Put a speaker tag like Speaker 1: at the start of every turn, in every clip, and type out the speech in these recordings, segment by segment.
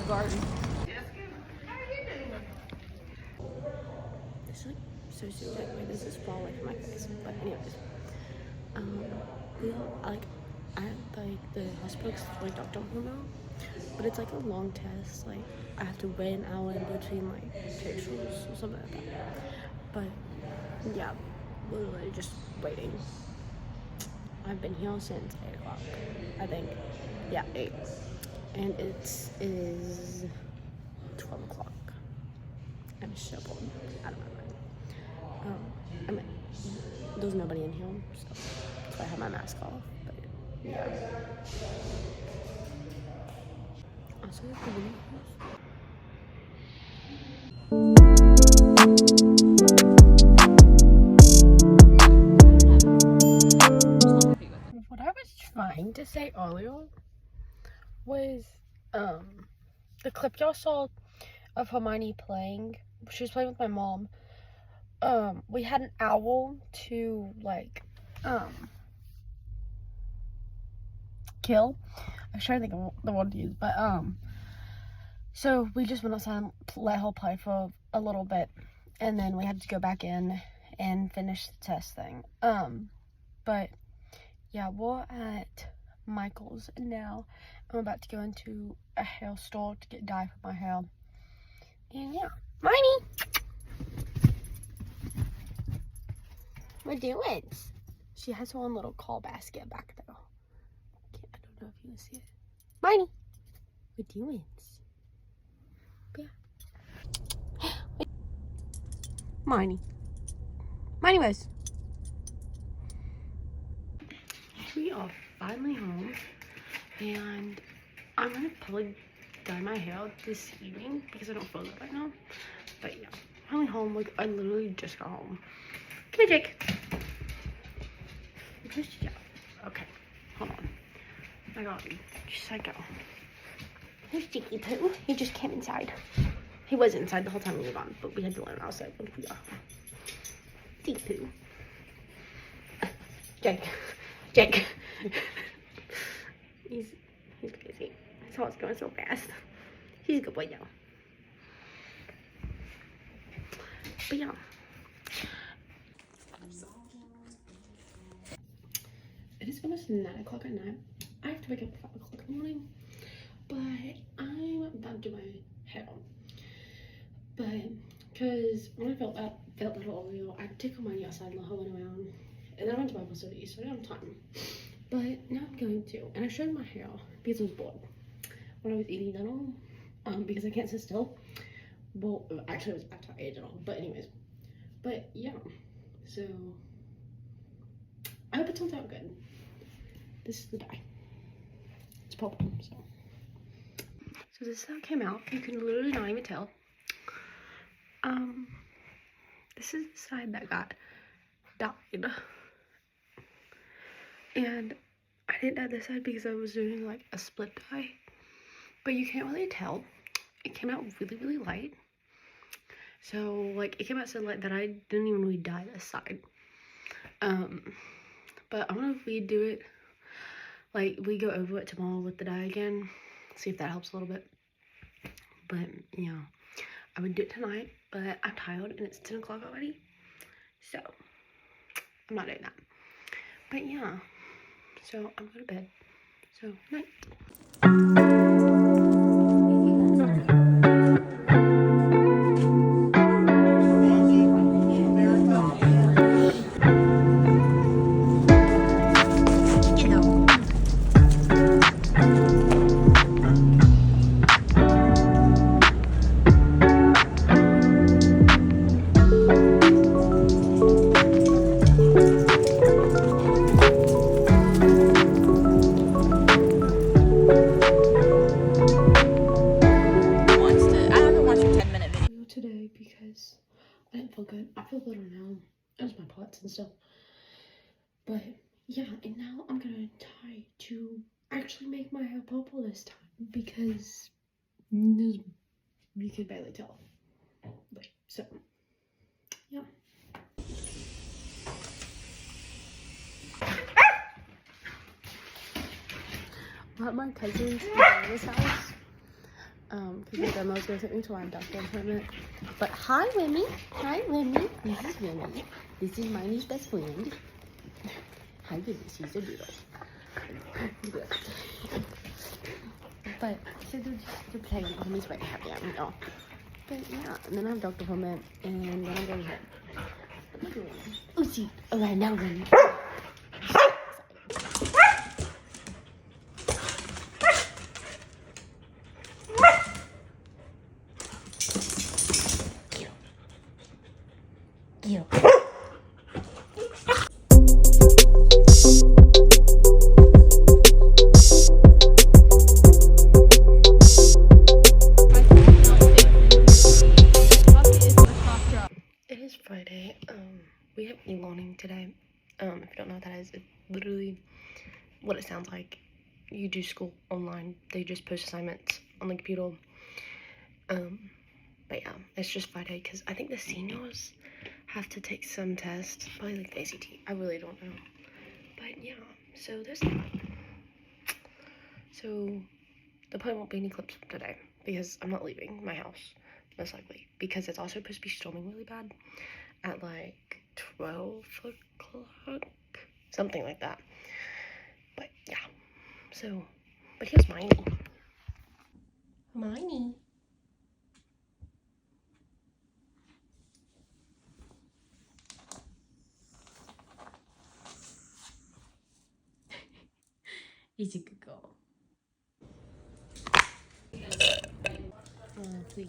Speaker 1: garden. It's like so stupid. Like this is far away from my face. But anyways, we all, like the hospital like doctor don't know, but it's like a long test. Like I have to wait an hour in between like facials or something like that. But yeah, literally just waiting. I've been here since 8 o'clock, I think. Yeah, 8. And it is 12 o'clock. I'm so bored, out of my mind. I mean, there's nobody in here, so that's why I have my mask off. But yeah. Also, the video. What I was trying to say earlier was the clip y'all saw of Hermione playing. She was playing with my mom. We had an owl to like kill. I was trying to think of the word to use, but so we just went outside and let her play for a little bit, and then we had to go back in and finish the test thing. But yeah, we're at Michael's now. I'm about to go into a hair store to get dye for my hair. And yeah, Miney, what doing? She has her own little call basket back there. I don't know if you can see it. Miney, what doing? Yeah. Miney was. We are finally home, and I'm gonna probably dye my hair this evening because I don't feel good right now. But yeah, finally home. Like I literally just got home. Come here, Jake. Where's Jake? Okay, hold on. I got him. Psycho. Here's Jakey Poo. He just came inside. He was inside the whole time we were gone, but we had to let him outside when we got home. Jakey Poo. Jake. He's crazy. His heart's going so fast. He's a good boy now. But yeah. It is almost 9 o'clock at night. I have to wake up at 5 o'clock in the morning. But I'm about to do my hair. But because when I felt that little oil, I took my outside and let her run around. And then I went to Bible study, so I don't have time. But now I'm going to. And I showed my hair because I was bored when I was eating dinner. Because I can't sit still. Well, actually, it was after I ate dinner. But anyways. But yeah. So I hope it turns out good. This is the dye. It's purple, so. So this is how it came out. You can literally not even tell. This is the side that got dyed. And I didn't dye this side because I was doing like a split dye. But you can't really tell. It came out really, really light. So like it came out so light that I didn't even really dye this side. But I'm gonna redo it. Like we go over it tomorrow with the dye again. See if that helps a little bit. But yeah, I would do it tonight, but I'm tired and it's 10 o'clock already. So I'm not doing that. But yeah, so I'm going to bed. So night. I didn't feel good. I feel better now. It was my pots and stuff. But yeah, and now I'm gonna try to actually make my hair purple this time because you could barely tell. But so yeah. We're at my cousin's house. because the demo is going to take me to our doctor appointment. But hi, Remy. Hi, Remy. This is Remy. This is Miney's best friend. Hi, Remy. She's a doodle. But so they're playing. Mommy's right happy at me, y'all. But yeah, and then I have doctor appointment, and then I'm going home. Oh, see. All right, now Remy. Yeah. It is Friday. We have e-learning today. If you don't know what that is, it's literally what it sounds like. You do school online. They just post assignments on the computer. But yeah, it's just Friday because I think the seniors have to take some tests, probably like the ACT. I really don't know. But yeah, so there's that. So there probably won't be any clips today because I'm not leaving my house, most likely, because it's also supposed to be storming really bad at like 12 o'clock, something like that. But yeah, so, but here's Miney. Miney. He's a good girl. Please.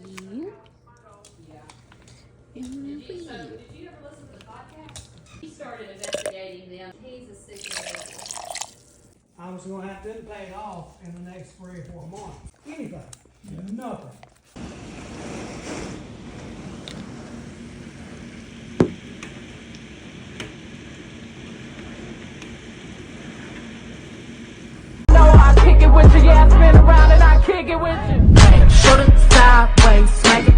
Speaker 2: Did you ever listen to the podcast? He started investigating them. He's a sick.
Speaker 3: I was gonna have to pay it off in the next 3 or 4 months. Anything. Nothing.
Speaker 4: I kick it with you, yeah, I spin around and I kick it with you. Shoot it sideways, smack it